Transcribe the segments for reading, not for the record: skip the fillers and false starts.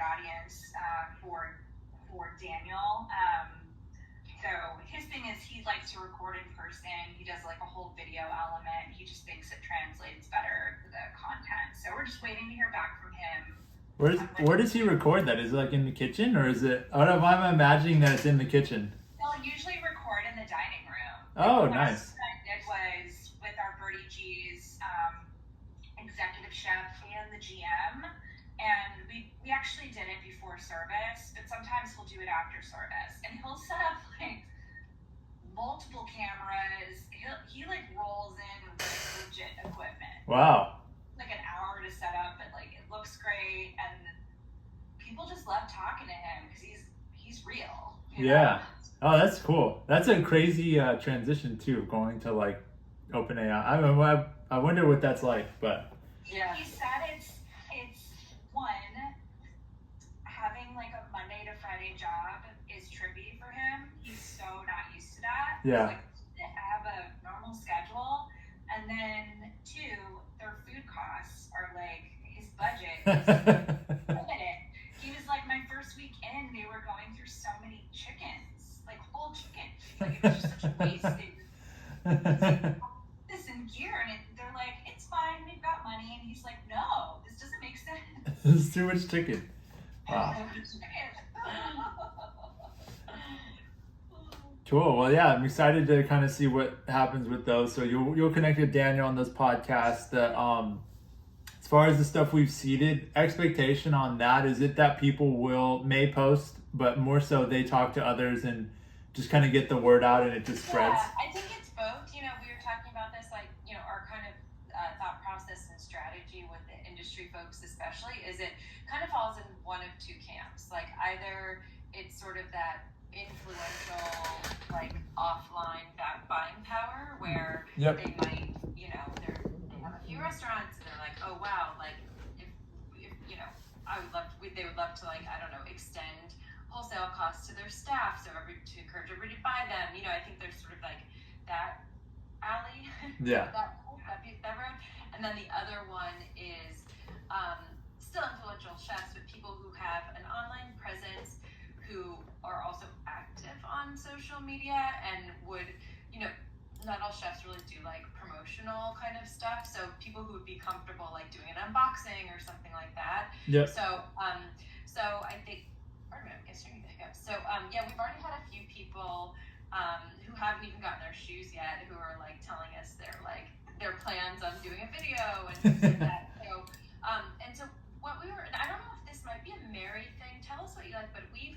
audience for Daniel. So his thing is he likes to record in person. He does like a whole video element. He just thinks it translates better to the content. So we're just waiting to hear back from him. Where does he record that? Is it like in the kitchen, or is it? I don't know. Why am I imagining that it's in the kitchen? They'll usually record in the dining room. Oh, nice. Nice. What I did was with our Birdie G's executive chef and the GM, and we actually did it before service, but sometimes he'll do it after service, and he'll set up like multiple cameras. He like rolls in with like, legit equipment. Wow. Like an hour to set up, but like it looks great, and people just love talking to him because he's real. Yeah. Oh, that's cool. That's a crazy transition too, going to like OpenAI. I wonder what that's like, but yeah. He said it's one, having like a Monday to Friday job is trippy for him. He's so not used to that. Yeah. Like to have a normal schedule, and then two, their food costs are like his budget is limited. He was like, my first week in, they were going through so many chickens, like whole chickens. Like it was just such a waste. This in gear, and they're like, it's fine, we've got money, and he's like, no, this doesn't make sense. There's too much chicken. Wow. Cool. Well, yeah, I'm excited to kind of see what happens with those. So you'll connect with Daniel on this podcast. As far as the stuff we've seeded, expectation on that is it that people may post, but more so they talk to others and just kind of get the word out and it just spreads. Yeah, I think it's both. You know, we were talking about this, like, you know, our kind of thought process and strategy with the industry folks especially is it kind of falls in one of two camps. Like either it's sort of that influential, like offline buying power where they might, you know, they have a few restaurants and they're like, oh wow, like if you know, they would love to, like, I don't know, extend wholesale costs to their staff to encourage everybody to buy them. You know, I think there's sort of like that alley. Yeah. that road. And then the other one is still influential chefs, but people who have an online presence, who are also active on social media and would, you know, not all chefs really do like promotional kind of stuff. So people who would be comfortable like doing an unboxing or something like that. Yep. So I think, pardon me, I'm getting the hiccups. So yeah, we've already had a few people who haven't even gotten their shoes yet, who are like telling us their plans on doing a video and things like that. So and so what and I don't know if this might be a Mary thing. Tell us what you like, but we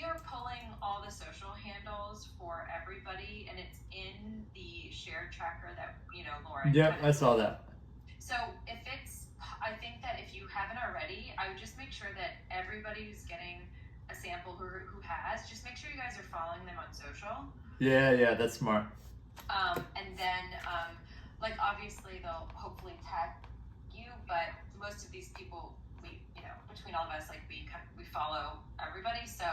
are pulling all the social handles for everybody, and it's in the shared tracker that, you know, Lauren. Yep, I saw that. So I think that if you haven't already, I would just make sure that everybody who's getting a sample who has, just make sure you guys are following them on social. Yeah, that's smart. And then, like, obviously they'll hopefully tag you, but most of these people, you know, between all of us, like we follow everybody, so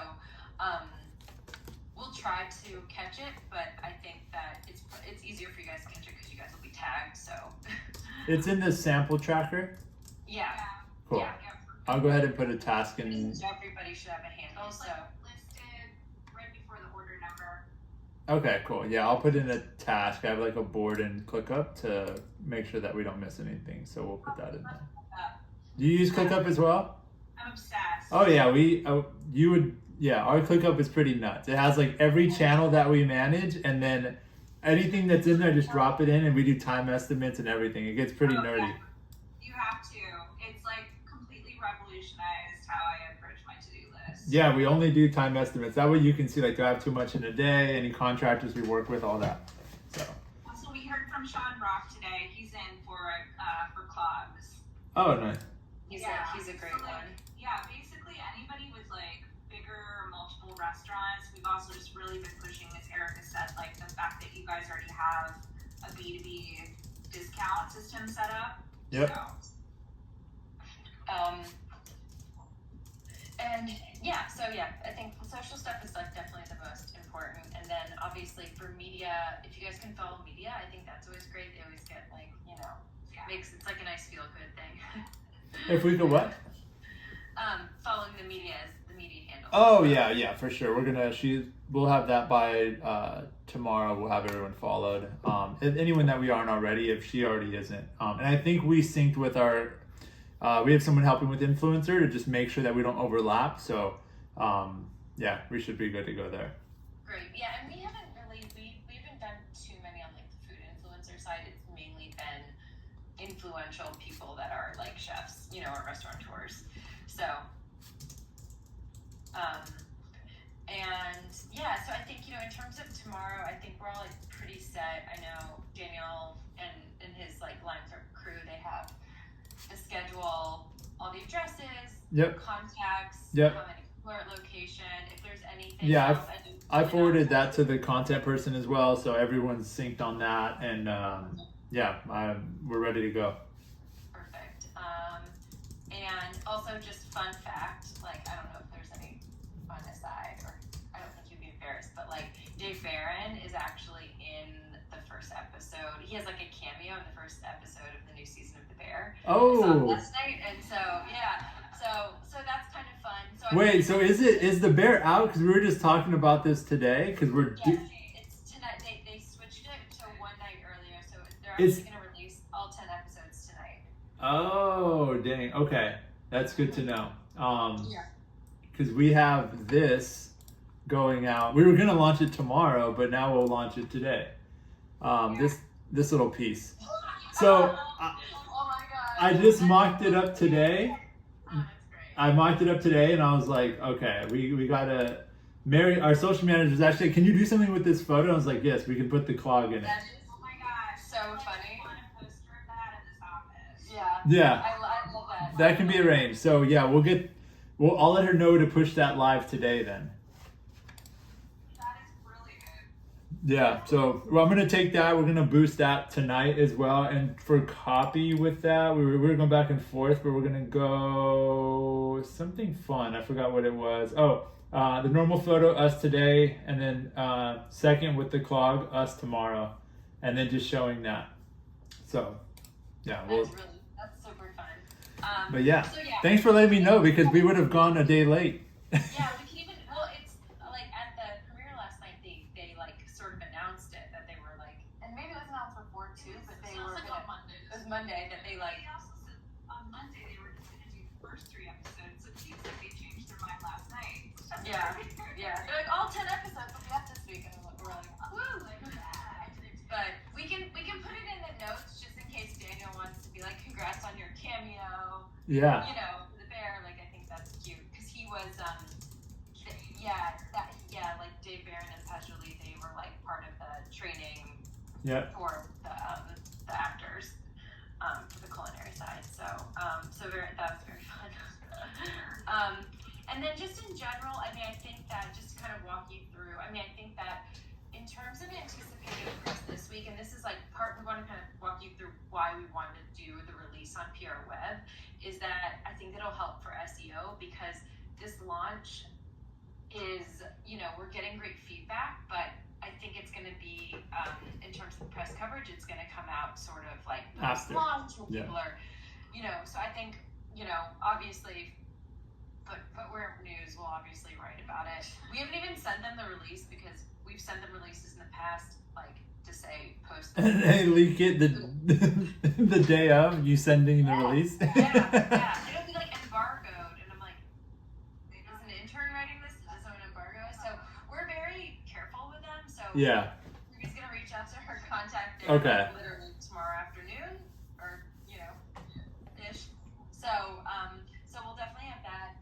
we'll try to catch it, but I think that it's easier for you guys to catch it because you guys will be tagged. So it's in the sample tracker. Yeah. Cool. Yeah. I'll go ahead and put a task in. Everybody should have a handle. It's So like listed right before the order number. Okay, cool. Yeah, I'll put in a task. I have like a board in ClickUp to make sure that we don't miss anything. So we'll put that in there. Do you use ClickUp as well? I'm obsessed. Oh yeah, our ClickUp is pretty nuts. It has like every channel that we manage, and then anything that's in there, just drop it in, and we do time estimates and everything. It gets pretty nerdy. Yeah. You have to. It's like completely revolutionized how I approach my to-do list. Yeah, we only do time estimates. That way you can see, like, do I have too much in a day, any contractors we work with, all that. So we heard from Sean Brock today. He's in for clogs. Oh, nice. he's a great one. Yeah, basically anybody with like bigger multiple restaurants. We've also just really been pushing, as Erica said, like the fact that you guys already have a B2B discount system set up. Yep. So. And I think social stuff is like definitely the most important. And then obviously for media, if you guys can follow media, I think that's always great. They always get like, you know, it's like a nice feel good thing. If we could what? following the media handle. Oh yeah, for sure. We'll have that by tomorrow. We'll have everyone followed. And anyone that we aren't already, if she already isn't. And I think we synced with our. We have someone helping with influencer to just make sure that we don't overlap. So, yeah, we should be good to go there. Great. Yeah, and we haven't done too many on like the food influencer side. It's mainly been influential people that are like chefs, or restaurateurs. So, and yeah, so I think, in terms of tomorrow, I think we're all like pretty set. I know Daniel and his like Lime crew, they have the schedule, all the addresses, contacts, how many people are at location, if there's anything else. I forwarded that to the content person as well, so everyone's synced on that, and we're ready to go. Perfect. And also just fun fact, like, I don't know if there's any fun aside, or I don't think you'd be embarrassed, but like Dave Barron is actually in the first episode. He has like a cameo in the first episode of the new season of The Bear. Oh. Last night, and so that's kind of fun. So wait, so is The Bear out? Because we were just talking about this today. Because it's tonight. They switched it to one night earlier, so they're actually going to release all 10 episodes tonight. Oh, dang. Okay, that's good to know. Because we have this going out. We were gonna launch it tomorrow, but now we'll launch it today. This little piece. So oh my God. I just mocked it up today. Oh, that's great. I mocked it up today, and I was like, okay, we gotta. Mary, our social manager, was actually, can you do something with this photo? I was like, yes, we can put the clog in it. That is, oh my gosh, so funny. I want a poster of that in this office. Yeah. Yeah. I love that. That can be arranged. So yeah, I'll let her know to push that live today then. That is really good. Yeah, so I'm gonna take that. We're gonna boost that tonight as well. And for copy with that, we were going back and forth, but we're gonna go something fun. I forgot what it was. Oh, the normal photo, us today, and then second with the clog, us tomorrow, and then just showing that. So yeah, That's super fun. But yeah, so thanks for letting me know, because we would have gone a day late. Yeah, we can even. Well, it's like at the premiere last night, they like sort of announced it that they were like, and maybe it was announced before too, but they were like on Monday. It was Monday that they like. They also said on Monday they were just going to do the first 3 episodes. So it seems like they changed their mind last night. Yeah. They're like all 10 episodes will be up this week, and we're like, woo! But we can put it in the notes just in case Daniel wants to be like, congrats on your cameo. Yeah. The bear. Like, I think that's cute because he was like Dave Barron and Pajuli, they were like part of the training for the actors for the culinary side. So that was very fun. And then just in general, I mean, I think that just to kind of walk you through, I mean, I think that in terms of anticipating press this week, and this is like we want to kind of walk you through why we wanted to do the release on PR Web, is that I think it'll help for SEO because this launch is, we're getting great feedback, but I think it's going to be, in terms of press coverage, it's going to come out sort of like post-launch where people are, so I think, obviously, Footwear News will obviously write about it. We haven't even sent them the release because we've sent them releases in the past, like to say post. And they leak it the day of you sending the release. Yeah. It'll be like embargoed, and I'm like, is an intern writing this? Is this an embargo? So we're very careful with them. So yeah, he's gonna reach out to her contact. Okay. Literally tomorrow afternoon, or ish. So we'll definitely have that.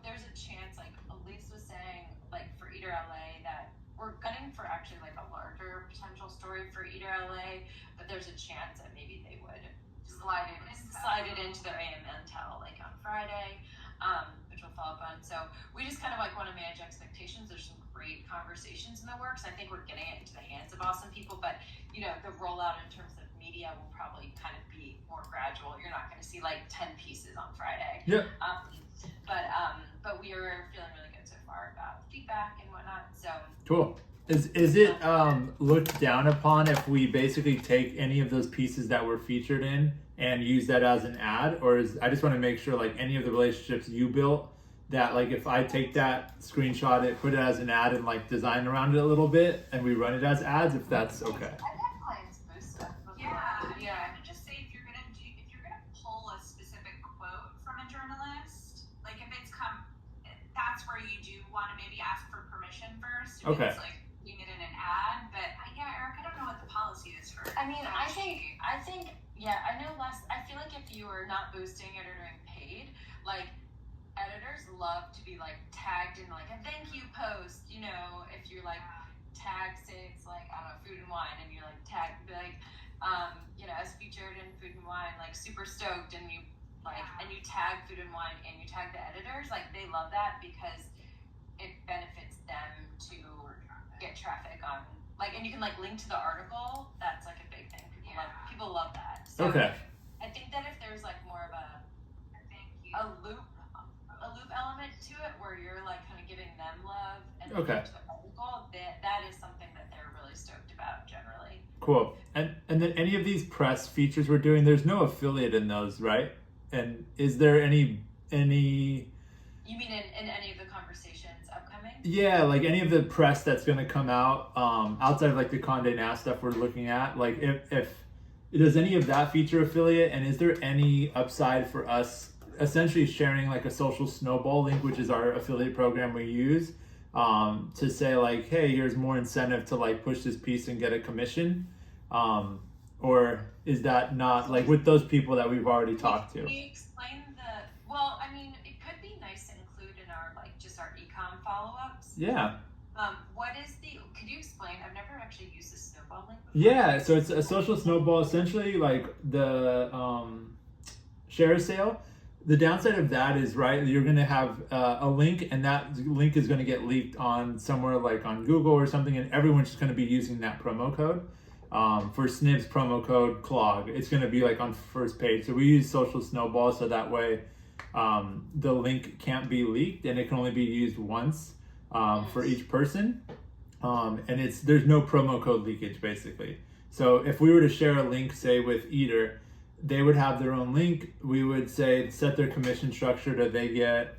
There's a chance, like Elise was saying, like for Eater LA, that we're gunning for actually like a larger potential story for Eater LA, but there's a chance that maybe they would slide it into their AMN tell like on Friday, which we'll follow up on. So we just kind of like want to manage expectations. There's some great conversations in the works. I think we're getting it into the hands of awesome people, but the rollout in terms of media will probably kind of be more gradual. You're not going to see like 10 pieces on Friday. Yeah. But we are feeling really good so far about feedback and whatnot. So cool. Is it looked down upon if we basically take any of those pieces that we're featured in and use that as an ad, or is I just want to make sure like any of the relationships you built that like if I take that screenshot it, put it as an ad and like design around it a little bit and we run it as ads, if that's okay. I've had clients boost stuff before. Yeah. I would just say if you're gonna pull a specific quote from a journalist, like if it's that's where you do want to maybe ask for permission first. If Okay. It's like putting it in an ad, but yeah, Eric, I don't know what the policy is for. I mean, I think, yeah, I know less. I feel like if you are not boosting it or doing paid, like editors love to be like tagged in like a thank you post. You know, if you're like tagged, say it's like I don't know, food and wine, and you're like tagged, like you know, as featured in food and wine, like super stoked, and you like and you tag food and wine and you tag the editors, like they love that because it benefits them to get traffic on, like, and you can like link to the article. That's like a big thing. People love that. So Okay. I think that if there's like more of a loop element to it where you're like kind of giving them love and Okay. to the article, that is something that they're really stoked about generally. Cool. And then any of these press features we're doing, there's no affiliate in those, right? And is there any You mean in any of the conversations upcoming? yeah, like any of the press that's going to come out outside of like the Condé Nast stuff we're looking at, like if does any of that feature affiliate, and is there any upside for us essentially sharing like a social snowball link, which is our affiliate program we use, to say like, hey, here's more incentive to like push this piece and get a commission, or is that not like with those people that we've already talked to? Can you explain well, I mean, it could be nice to include in our like just our ecom follow-ups. Yeah. Could you explain? I've never actually used the snowball link before. Yeah, so it's a social snowball, essentially like the share sale. The downside of that is, right, you're going to have a link, and that link is going to get leaked on somewhere like on Google or something, and everyone's just going to be using that promo code. For Snib's promo code clog, it's going to be like on first page. So we use social snowball so that way the link can't be leaked and it can only be used once for each person. And there's no promo code leakage basically. So if we were to share a link, say with Eater, they would have their own link. We would say set their commission structure to they get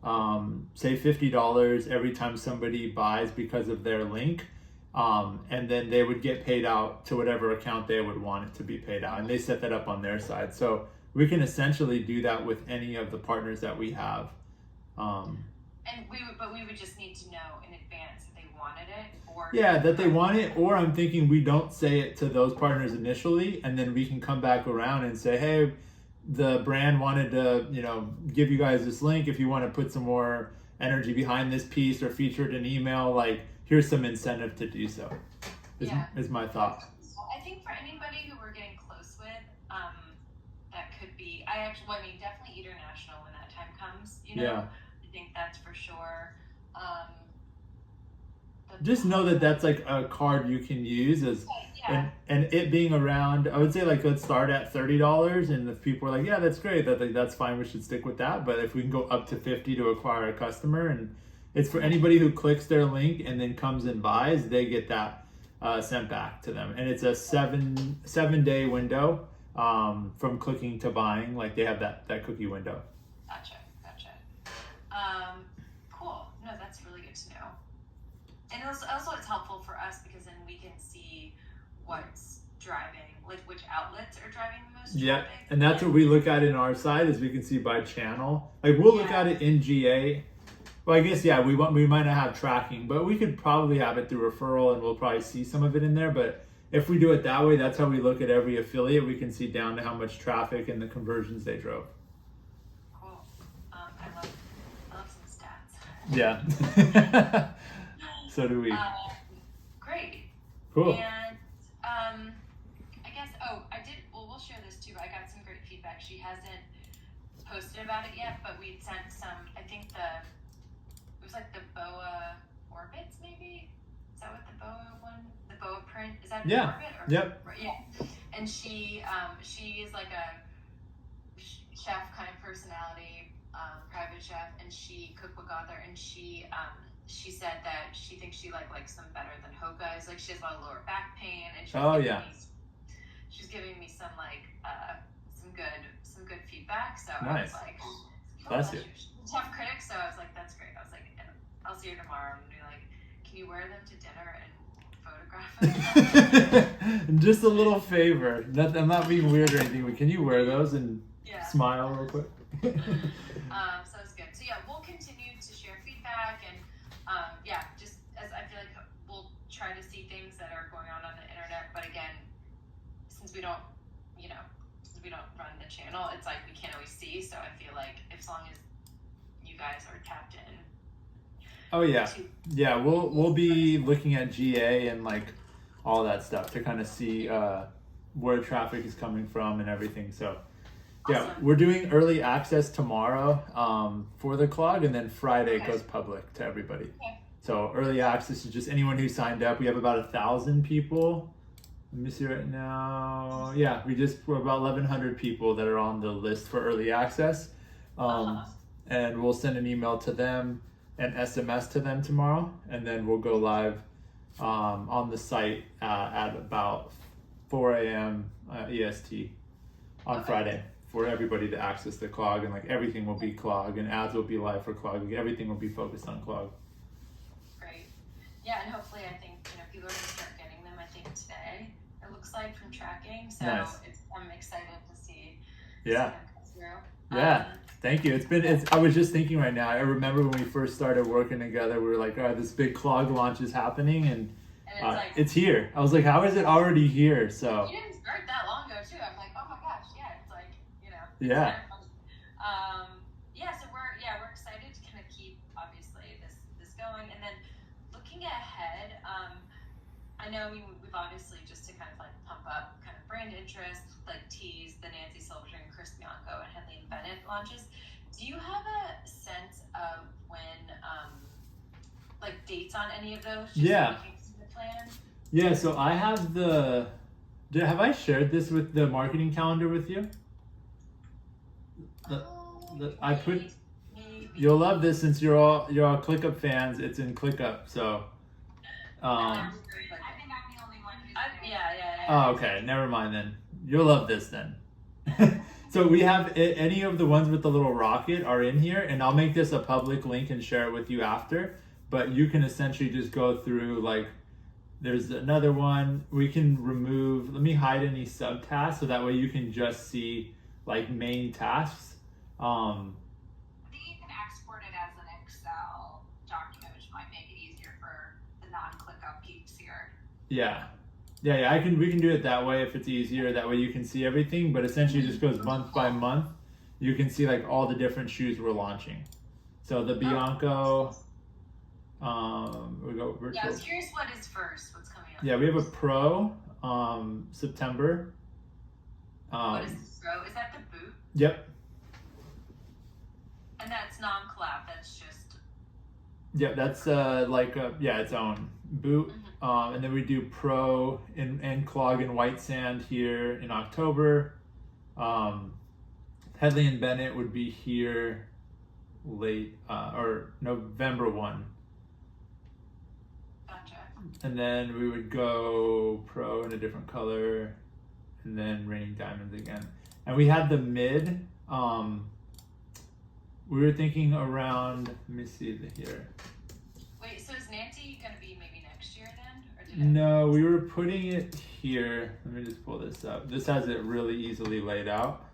say $50 every time somebody buys because of their link. And then they would get paid out to whatever account they would want it to be paid out. And they set that up on their side. So we can essentially do that with any of the partners that we have. But we would just need to know in advance if they wanted it, or yeah, that they want it, or I'm thinking we don't say it to those partners initially, and then we can come back around and say, hey, the brand wanted to, give you guys this link if you want to put some more energy behind this piece or feature it in email, like here's some incentive to do so. Is my thought. I think for anybody who we're getting close with, that could be, definitely Eater National when that time comes, Yeah. I think that's for sure. Just know that that's like a card you can use and it being around, I would say like let's start at $30, and if people are like, yeah, that's great, that's fine, we should stick with that. But if we can go up to $50 to acquire a customer, and it's for anybody who clicks their link and then comes and buys, they get that sent back to them, and it's a seven-day window from clicking to buying. Like they have that cookie window. Gotcha. Cool. No, that's really good to know. And also it's helpful for us because then we can see what's driving, like which outlets are driving the most Yeah, traffic. and that's what we look at in our side, is we can see by channel. Like we'll look at it in GA. Well, I guess we might not have tracking, but we could probably have it through referral, and we'll probably see some of it in there. But if we do it that way, that's how we look at every affiliate. We can see down to how much traffic and the conversions they drove. Cool. I love some stats. Yeah. So do we. Great. Cool. And I guess we'll share this too. I got some great feedback. She hasn't posted about it yet, but we sent some, I think it was like the boa orbits maybe? Is that what the boa print, is that an orbit? Yep. Yeah. And she is like a chef kind of personality, private chef, and she cookbook author, and she she said that she thinks she likes them better than Hoka's. Like she has a lot of lower back pain, and she was giving me some some good feedback. So Nice. I was like, Bless you. she's a tough critic. So I was like, that's great. I was like, and I'll see her tomorrow. I'm gonna be like, can you wear them to dinner and photograph them? Just a little favor. I'm not being weird or anything, but can you wear those and Yeah. smile real quick? So it's good. So yeah, we'll continue to share feedback and just as I feel like we'll try to see things that are going on the internet. But again, since we don't run the channel, it's like we can't always see. So I feel like as long as you guys are tapped in. Oh yeah, we'll be looking at GA and like all that stuff to kind of see where traffic is coming from and everything. So yeah, Awesome. we're doing early access tomorrow for the clog, and then Friday it goes public to everybody. Okay. So early access is just anyone who signed up. We have about 1,000 people. Let me see right now. Yeah, we're about 1,100 people that are on the list for early access. And we'll send an email to them and SMS to them tomorrow, and then we'll go live on the site at about 4 a.m. EST on Friday for everybody to access the clog, and like everything will be clog, and ads will be live for clog. Like, everything will be focused on clog. Great. Yeah, and hopefully I think people are gonna start getting them. I think today it looks like from tracking. So Nice. I'm excited to see. Yeah. See them come through. Yeah. Thank you. I was just thinking right now, I remember when we first started working together, we were like, all right, this big clog launch is happening, and it's here. I was like, how is it already here? So you didn't start that long ago too. I'm like, oh my gosh, yeah, it's like, Yeah. It's kind of so we're excited to kind of keep obviously this going, and then looking ahead, I know we've obviously just to kind of like pump up kind of brand interest, like tease the Nancy Silverstone, Chris Bianco, and Hedley and Bennett launches. Do you have a sense of when like dates on any of those? Just Yeah. so we can see the plan? Yeah, so I have have I shared this with the marketing calendar with you? I put, maybe. you'll love this since you're all ClickUp fans. It's in ClickUp, so. I think I'm the only one who's Yeah. Oh, okay. Never mind then. You'll love this then. So we have any of the ones with the little rocket are in here, and I'll make this a public link and share it with you after. But you can essentially just go through, like, there's another one. We can remove, let me hide any subtasks so that way you can just see like main tasks. I think you can export it as an Excel document, which might make it easier for the non-ClickUp peeps here. Yeah. We can do it that way if it's easier. That way you can see everything, but essentially it just goes month by month. You can see like all the different shoes we're launching. So the Bianco, we go virtual. Yeah, I was curious what is first. What's coming up? Yeah, we have a Pro, September. What is the Pro? Is that the boot? Yep. And that's non-collab. That's just. Yep, that's its own boot. And then we do Pro and clog and white sand here in October. Hedley and Bennett would be here late or November 1. Gotcha. And then we would go Pro in a different color, and then Raining Diamonds again. And we had the mid. We were thinking around. Let me see here. Wait, so is Nancy gonna be maybe next year then, or did No, we were putting it here. Let me just pull this up. This has it really easily laid out.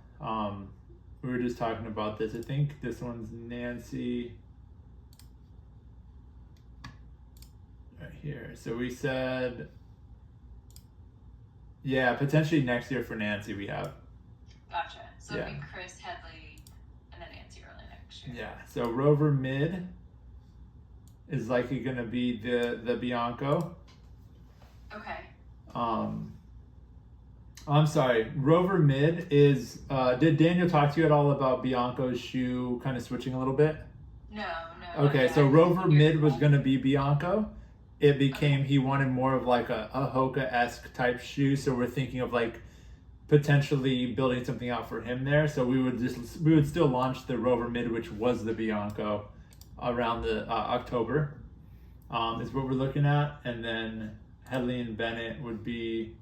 We were just talking about this. I think this one's Nancy. Right here. So we said, yeah, potentially next year for Nancy we have. Gotcha. So Yeah. it'll be Chris, Hedley, and then Nancy early next year. Yeah. So Rover mid is likely going to be the Bianco. Okay. I'm sorry. Rover mid is. Did Daniel talk to you at all about Bianco's shoe kind of switching a little bit? No. Okay, so Rover mid was going to be Bianco. It became, he wanted more of like a Hoka-esque type shoe, so we're thinking of like potentially building something out for him there. So we would still launch the Rover mid, which was the Bianco, around the October. is what we're looking at, and then Headley and Bennett would be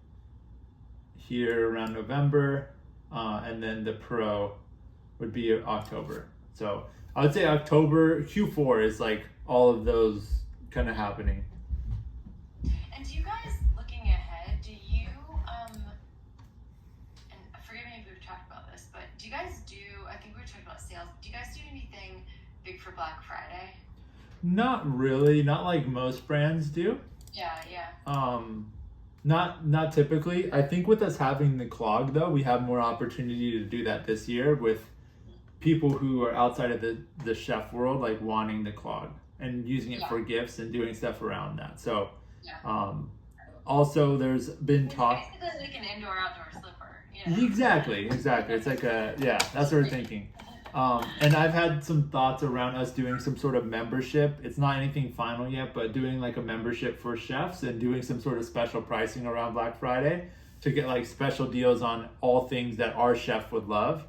here around November, and then the Pro would be October. So I would say October Q4 is like all of those kind of happening. And do you guys, looking ahead, do you and forgive me if we've talked about this, but do you guys do, I think we were talking about sales, do you guys do anything big for Black Friday? Not really, not like most brands do. Yeah. Not typically. I think with us having the clog though, we have more opportunity to do that this year with people who are outside of the chef world, like wanting the clog and using it for gifts and doing stuff around that. So also there's been talk. It's basically like an indoor-outdoor slipper. You know? Exactly. It's like that's what we're thinking. And I've had some thoughts around us doing some sort of membership. It's not anything final yet, but doing like a membership for chefs and doing some sort of special pricing around Black Friday to get like special deals on all things that our chef would love.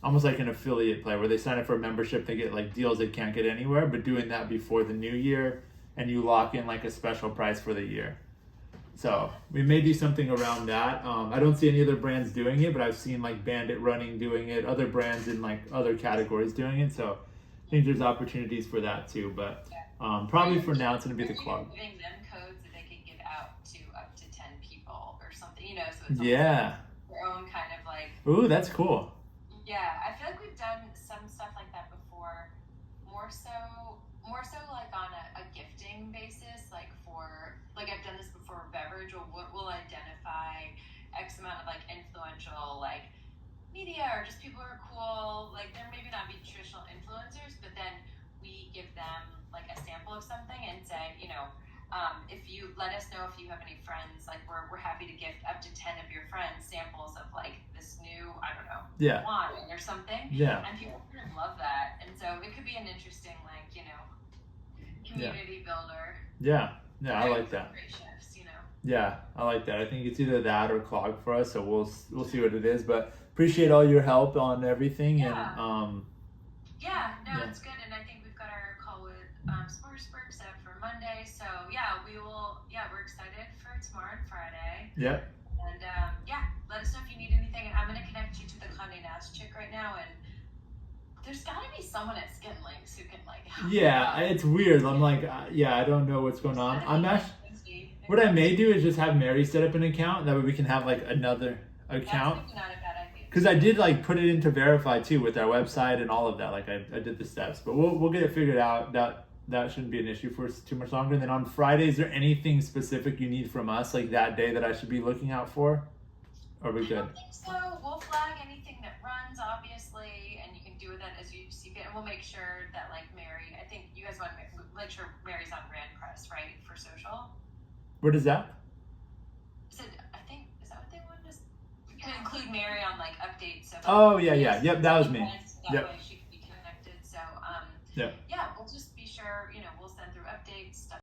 Almost like an affiliate play where they sign up for a membership, they get like deals they can't get anywhere, but doing that before the new year and you lock in like a special price for the year. So we may do something around that. I don't see any other brands doing it, but I've seen like Bandit Running doing it, other brands in like other categories doing it. So I think there's opportunities for that too. But probably for now, it's going to be the clog. Giving them codes that they could give out to up to 10 people or something, you know, so it's their own kind of like. Ooh, that's cool. Yeah, I feel like we've done some stuff like that before, more so like on a gifting basis, like for, like I've done this before, beverage, or we'll identify X amount of like influential like media or just people who are cool, like they're maybe not be traditional influencers, but then we give them like a sample of something and say, you know, if you let us know if you have any friends, like we're happy to gift up to 10 of your friends samples of like this new, I don't know, wine or something. Yeah. And people kind of love that. And so it could be an interesting, like, you know, community builder. Yeah, I like that. Great chefs, you know. Yeah, I like that. I think it's either that or clog for us, so we'll see what it is. But appreciate all your help on everything. Yeah. And It's good. And I think we've got our call with Sportsburg set up for Monday. So we're excited for tomorrow and Friday. Yep. And let us know if you need anything. And I'm gonna connect you to the Condé Nast chick right now, and there's got to be someone at Skin Links who can like help. Yeah, it's weird. I'm like, I don't know what's going on. I'm actually, what I may do is just have Mary set up an account. That way we can have like another account. That's not a bad idea. Because I did like put it into Verify too with our website and all of that. Like I did the steps, but we'll get it figured out. That shouldn't be an issue for us too much longer. And then on Friday, is there anything specific you need from us like that day that I should be looking out for? Or are we good? I don't think so. We'll flag anything that runs, obviously, and you can do with that as you see fit. And we'll make sure that, like Mary, I think you guys want to make sure Mary's on Brand Press, right, for social. What is that? Is that what they wanted us? We can include Mary on like updates. So Yep, that was me. That way she can be connected. So yeah, we'll just be sure, we'll send through updates, stuff